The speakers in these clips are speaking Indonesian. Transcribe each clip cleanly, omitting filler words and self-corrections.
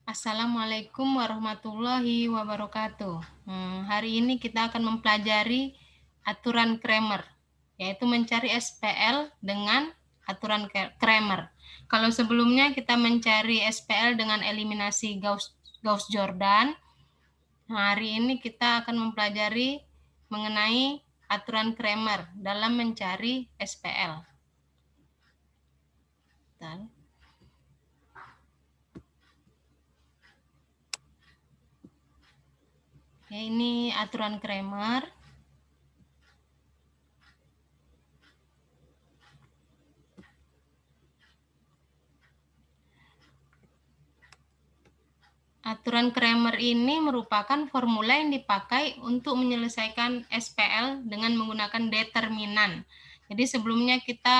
Assalamualaikum warahmatullahi wabarakatuh. Hari ini kita akan mempelajari aturan Cramer, yaitu mencari SPL dengan aturan Cramer. Kalau sebelumnya kita mencari SPL dengan eliminasi Gauss-Jordan, hari ini kita akan mempelajari mengenai aturan Cramer dalam mencari SPL. Ya, ini aturan Cramer. Aturan Cramer ini merupakan formula yang dipakai untuk menyelesaikan SPL dengan menggunakan determinan. Jadi sebelumnya kita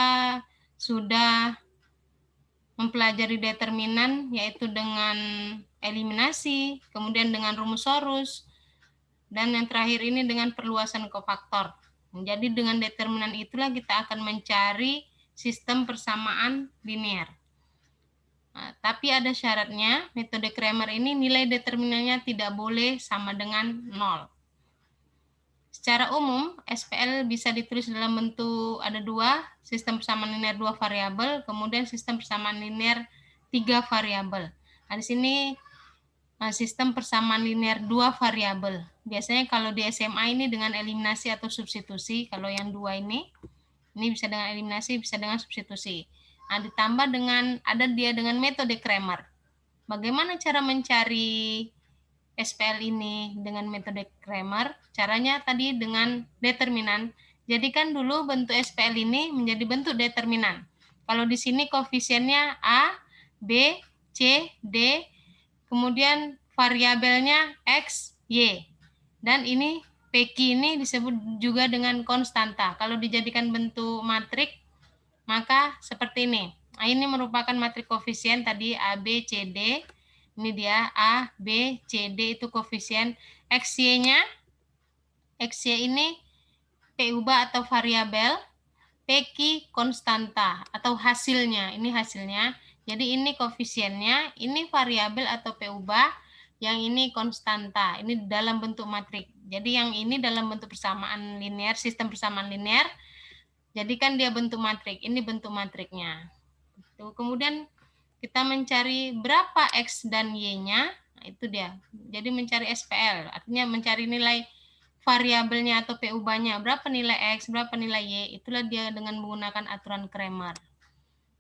sudah mempelajari determinan, yaitu dengan eliminasi, kemudian dengan rumus Sorus, dan yang terakhir ini dengan perluasan kofaktor. Jadi dengan determinan itulah kita akan mencari sistem persamaan linear. Nah, tapi ada syaratnya, metode Cramer ini nilai determinannya tidak boleh sama dengan 0. Secara umum, SPL bisa ditulis dalam bentuk ada dua, sistem persamaan linear 2 variabel, kemudian sistem persamaan linear 3 variabel. Nah, di sini sistem persamaan linear 2 variabel. Biasanya kalau di SMA ini dengan eliminasi atau substitusi, kalau yang dua ini bisa dengan eliminasi, bisa dengan substitusi. Nah, ditambah dengan ada dia dengan metode Cramer. Bagaimana cara mencari SPL ini dengan metode Cramer? Caranya tadi dengan determinan. Jadikan dulu bentuk SPL ini menjadi bentuk determinan. Kalau di sini koefisiennya A, B, C, D, kemudian variabelnya X, Y. Dan ini PQ ini disebut juga dengan konstanta. Kalau dijadikan bentuk matrik, maka seperti ini. Nah, ini merupakan matrik koefisien tadi A, B, C, D. Ini dia A, B, C, D itu koefisien. XY-nya, XY ini P ubah atau variabel, PQ konstanta atau hasilnya. Ini hasilnya. Jadi ini koefisiennya, ini variabel atau P ubah, yang ini konstanta. Ini dalam bentuk matrik. Jadi yang ini dalam bentuk persamaan linear, sistem persamaan linear. Jadikan dia bentuk matrik. Ini bentuk matriknya. Kemudian kita mencari berapa X dan Y-nya. Nah, itu dia. Jadi mencari SPL. Artinya mencari nilai variabelnya atau P ubahnya. Berapa nilai X, berapa nilai Y. Itulah dia dengan menggunakan aturan Cramer.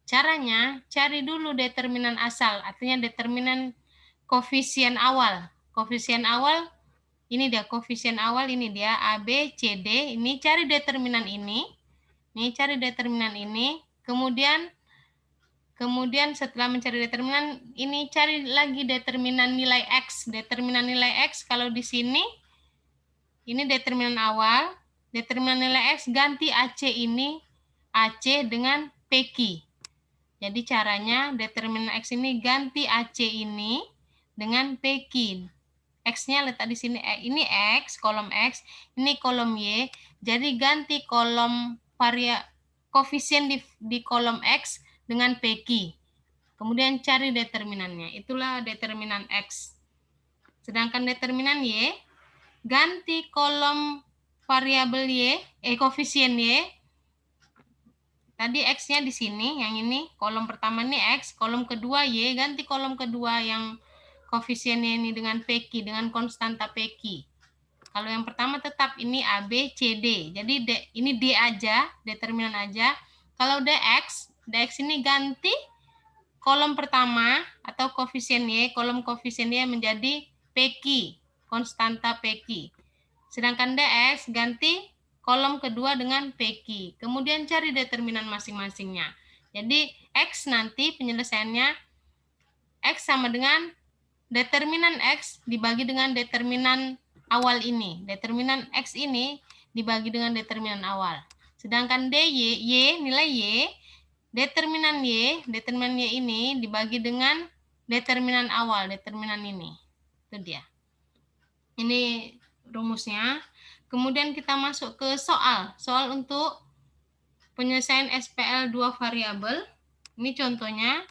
Caranya, cari dulu determinan asal. Artinya determinan koefisien awal. Koefisien awal, ini dia koefisien awal, ini dia A, B, C, D. Ini cari determinan ini. Ini cari determinan ini. Kemudian setelah mencari determinan, ini cari lagi determinan nilai X. Determinan nilai X, kalau di sini, ini determinan awal. Determinan nilai X, ganti AC ini, AC dengan PQ. Jadi caranya, determinan X ini ganti AC ini dengan PQ. X-nya letak di sini. Ini X, kolom X. Ini kolom Y. Jadi ganti kolom koefisien di kolom X dengan PQ. Kemudian cari determinannya. Itulah determinan X. Sedangkan determinan Y, ganti kolom variabel Y, koefisien Y. Tadi X-nya di sini, yang ini, kolom pertama ini X, kolom kedua Y, ganti kolom kedua yang koefisiennya ini dengan PQ, dengan konstanta PQ. Kalau yang pertama tetap ini A, B, C, D. Jadi ini D aja, determinan aja. Kalau DX ini ganti kolom pertama atau koefisien Y, kolom koefisien Y menjadi PQ, konstanta PQ. Sedangkan DX ganti kolom kedua dengan PQ. Kemudian cari determinan masing-masingnya. Jadi X nanti penyelesaiannya X sama dengan determinan X dibagi dengan determinan awal ini. Determinan X ini dibagi dengan determinan awal. Sedangkan Y, nilai Y, determinan Y ini dibagi dengan determinan awal, determinan ini. Itu dia. Ini rumusnya. Kemudian kita masuk ke soal. Soal untuk penyelesaian SPL 2 variabel. Ini contohnya.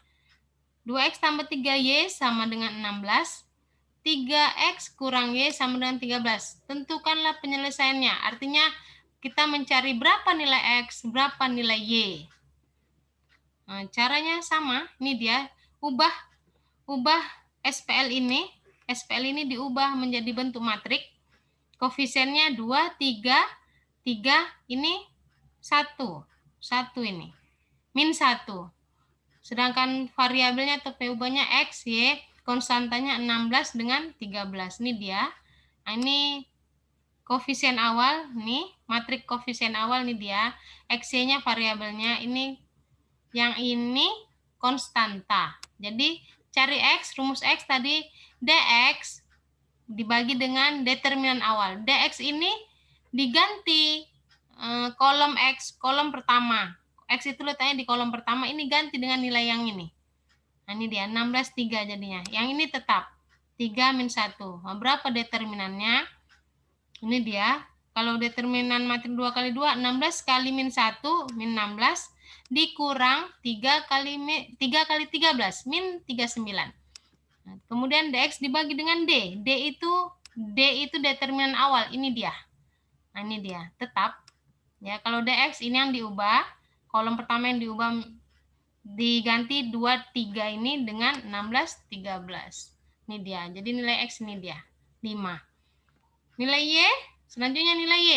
2X tambah 3Y sama dengan 16. 3X kurang Y sama dengan 13. Tentukanlah penyelesaiannya. Artinya kita mencari berapa nilai X, berapa nilai Y. Nah, caranya sama. Ini dia. Ubah SPL ini. SPL ini diubah menjadi bentuk matrik. Koefisiennya 2, 3, 3, ini 1. 1 ini. Min 1. Sedangkan variabelnya atau perubahannya X, Y, konstantanya 16 dengan 13. Ini dia. Nah, ini koefisien awal, nih, matrik koefisien awal nih dia. X-Y-nya variabelnya, ini yang ini konstanta. Jadi cari X, rumus X tadi dx dibagi dengan determinan awal. Dx ini diganti kolom X, kolom pertama. X itu letaknya di kolom pertama, ini ganti dengan nilai yang ini. Nah, ini dia 16,3 jadinya. Yang ini tetap 3 min 1. Nah, berapa determinannya? Ini dia. Kalau determinan matrik 2 kali 2, 16 kali min 1, min 16, dikurang 3 kali 13, min 39. Nah, kemudian dx dibagi dengan d. D itu determinan awal. Ini dia. Nah, ini dia. Tetap. Ya, kalau dx ini yang diubah. Kolom pertama yang diubah diganti 2, 3 ini dengan 16, 13. Ini dia. Jadi nilai X ini dia. 5. Nilai Y. Selanjutnya nilai Y.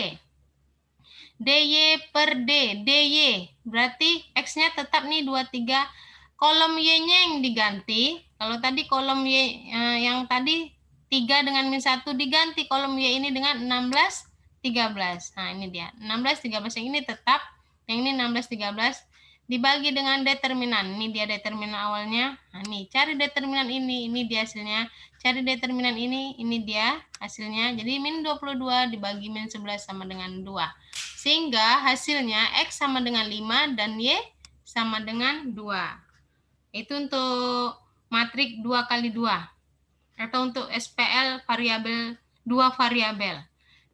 DY per D. DY. Berarti X-nya tetap nih 2, 3. Kolom Y-nya yang diganti. Kalau tadi kolom Y yang tadi 3 dengan min 1 diganti kolom Y ini dengan 16, 13. Nah, ini dia. 16, 13 yang ini tetap. Yang ini 16, 13 dibagi dengan determinan. Ini dia determinan awalnya. Nah, nih, cari determinan ini dia hasilnya. Cari determinan ini dia hasilnya. Jadi min 22 dibagi min 11 sama dengan 2. Sehingga hasilnya X sama dengan 5 dan Y sama dengan 2. Itu untuk matrik 2 kali 2. Atau untuk SPL variabel 2 variabel.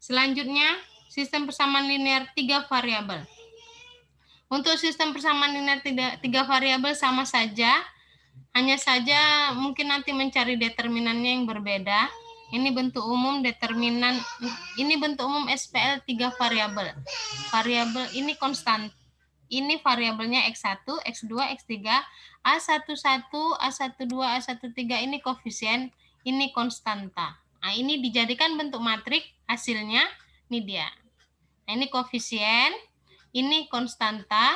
Selanjutnya, sistem persamaan linear 3 variabel. Untuk sistem persamaan linear 3 variabel sama saja, hanya saja mungkin nanti mencari determinannya yang berbeda. Ini bentuk umum determinan, ini bentuk umum SPL 3 variabel. Variabel ini konstan. Ini variabelnya X1, X2, X3, A11, A12, A13 ini koefisien, ini konstanta. Nah, ini dijadikan bentuk matrik, hasilnya ini dia. Nah, ini koefisien, ini konstanta,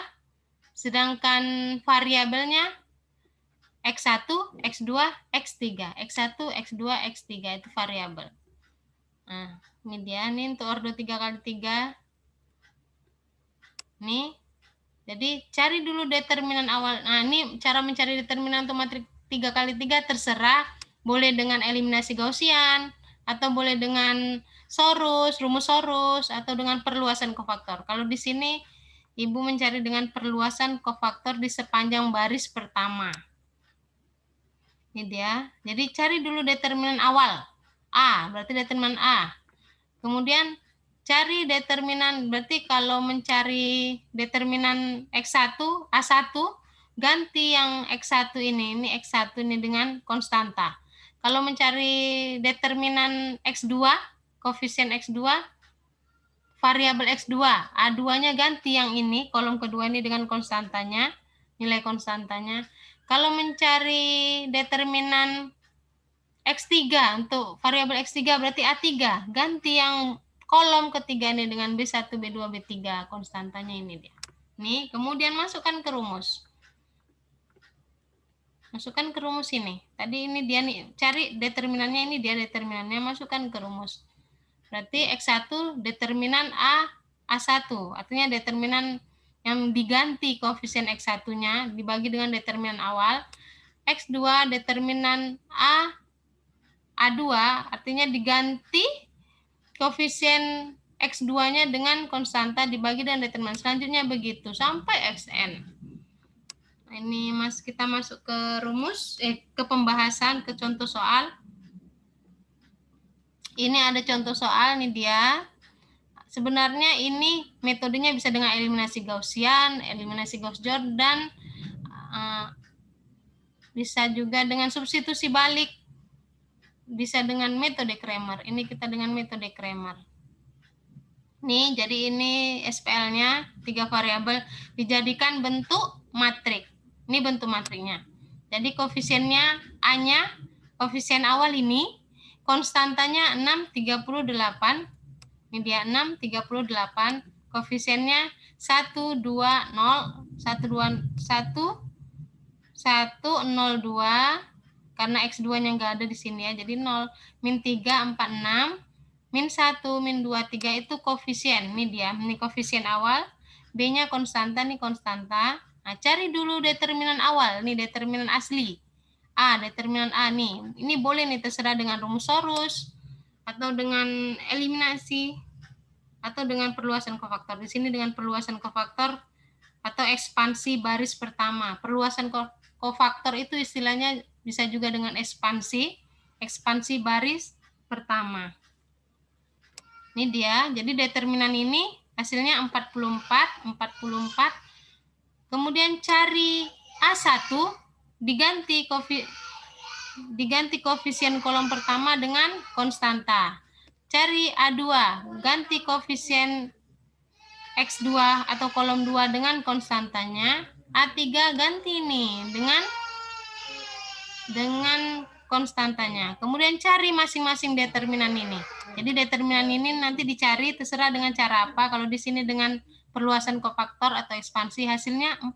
sedangkan variabelnya X1, X2, X3. X1, X2, X3 itu variabel. Nah, ini dia. Ini untuk ordo 3 kali 3. Nih. Jadi, cari dulu determinan awal. Nah, ini cara mencari determinan untuk matrik 3 kali 3 terserah. Boleh dengan eliminasi Gaussian, atau boleh dengan rumus Sorus, atau dengan perluasan kofaktor. Kalau di sini, Ibu mencari dengan perluasan kofaktor di sepanjang baris pertama. Ini dia. Jadi cari dulu determinan awal. A, berarti determinan A. Kemudian cari determinan, berarti kalau mencari determinan X1, A1, ganti yang X1 ini X1 ini dengan konstanta. Kalau mencari determinan X2, koefisien X2, variabel X2, A2-nya ganti yang ini, kolom kedua ini dengan konstantanya, nilai konstantanya. Kalau mencari determinan X3 untuk variabel X3 berarti A3, ganti yang kolom ketiga ini dengan B1, B2, B3, konstantanya ini dia. Nih, kemudian masukkan ke rumus. Masukkan ke rumus ini. Tadi ini dia nih, cari determinannya, ini dia determinannya, masukkan ke rumus. Berarti X1 determinan A1, artinya determinan yang diganti koefisien X1-nya dibagi dengan determinan awal. X2 determinan A2, artinya diganti koefisien X2-nya dengan konstanta dibagi dengan determinan. Selanjutnya begitu sampai Xn. Nah, ini kita masuk ke rumus, ke pembahasan, ke contoh soal. Ini ada contoh soal nih dia. Sebenarnya ini metodenya bisa dengan eliminasi Gaussian, eliminasi Gauss-Jordan, bisa juga dengan substitusi balik, bisa dengan metode Cramer. Ini kita dengan metode Cramer. Nih, jadi ini SPL-nya 3 variabel dijadikan bentuk matrik. Ini bentuk matriknya. Jadi koefisiennya A-nya, koefisien awal ini, konstantanya 6, 38. Ini dia 6, 38. Koefisiennya 1, 2, 0, 1, 2, 1, 1, 0, 2. Karena X2-nya nggak ada di sini ya, jadi 0. Min 3, 4, 6. Min 1, min 2, 3 itu koefisien. Ini dia, ini koefisien awal. B-nya konstanta, nih konstanta. Nah, cari dulu determinan awal. Nih determinan asli. A, determinan A nih. Ini boleh nih terserah dengan rumus torus, atau dengan eliminasi, atau dengan perluasan kofaktor. Di sini dengan perluasan kofaktor atau ekspansi baris pertama. Perluasan kofaktor itu istilahnya bisa juga dengan ekspansi baris pertama. Ini dia, jadi determinan ini hasilnya 44. Kemudian cari A1, diganti koefisien kolom pertama dengan konstanta. Cari A2, ganti koefisien X2 atau kolom 2 dengan konstantanya. A3 ganti nih dengan konstantanya. Kemudian cari masing-masing determinan ini. Jadi determinan ini nanti dicari terserah dengan cara apa. Kalau di sini dengan perluasan kofaktor atau ekspansi hasilnya 40.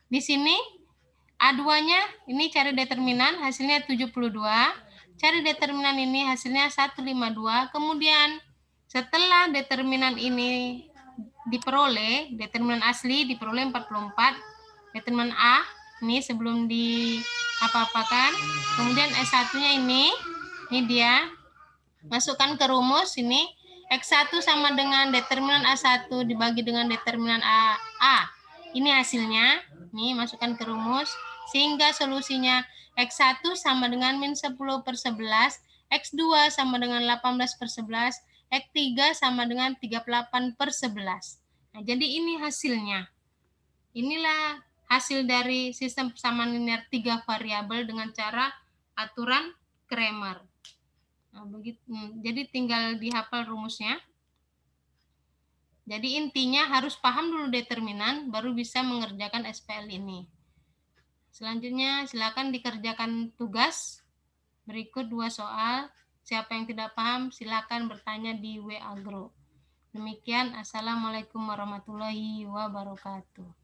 Di sini A2-nya ini cari determinan hasilnya 72. Cari determinan ini hasilnya 152. Kemudian setelah determinan ini diperoleh, determinan asli diperoleh 44. Determinan A ini sebelum di apa-apakan. Kemudian S1-nya ini dia. Masukkan ke rumus ini. X1 sama dengan determinan A1 dibagi dengan determinan A. Ini hasilnya. Nih, masukkan ke rumus. Sehingga solusinya X1 sama dengan min 10/11, X2 sama dengan 18/11, X3 sama dengan 38/11. Nah, jadi ini hasilnya. Inilah hasil dari sistem persamaan linear 3 variabel dengan cara aturan Cramer. Nah, begitu. Jadi tinggal dihafal rumusnya. Jadi intinya harus paham dulu determinan, baru bisa mengerjakan SPL ini. Selanjutnya silakan dikerjakan tugas. Berikut 2 soal. Siapa yang tidak paham silakan bertanya di WA Group. Demikian, Assalamualaikum warahmatullahi wabarakatuh.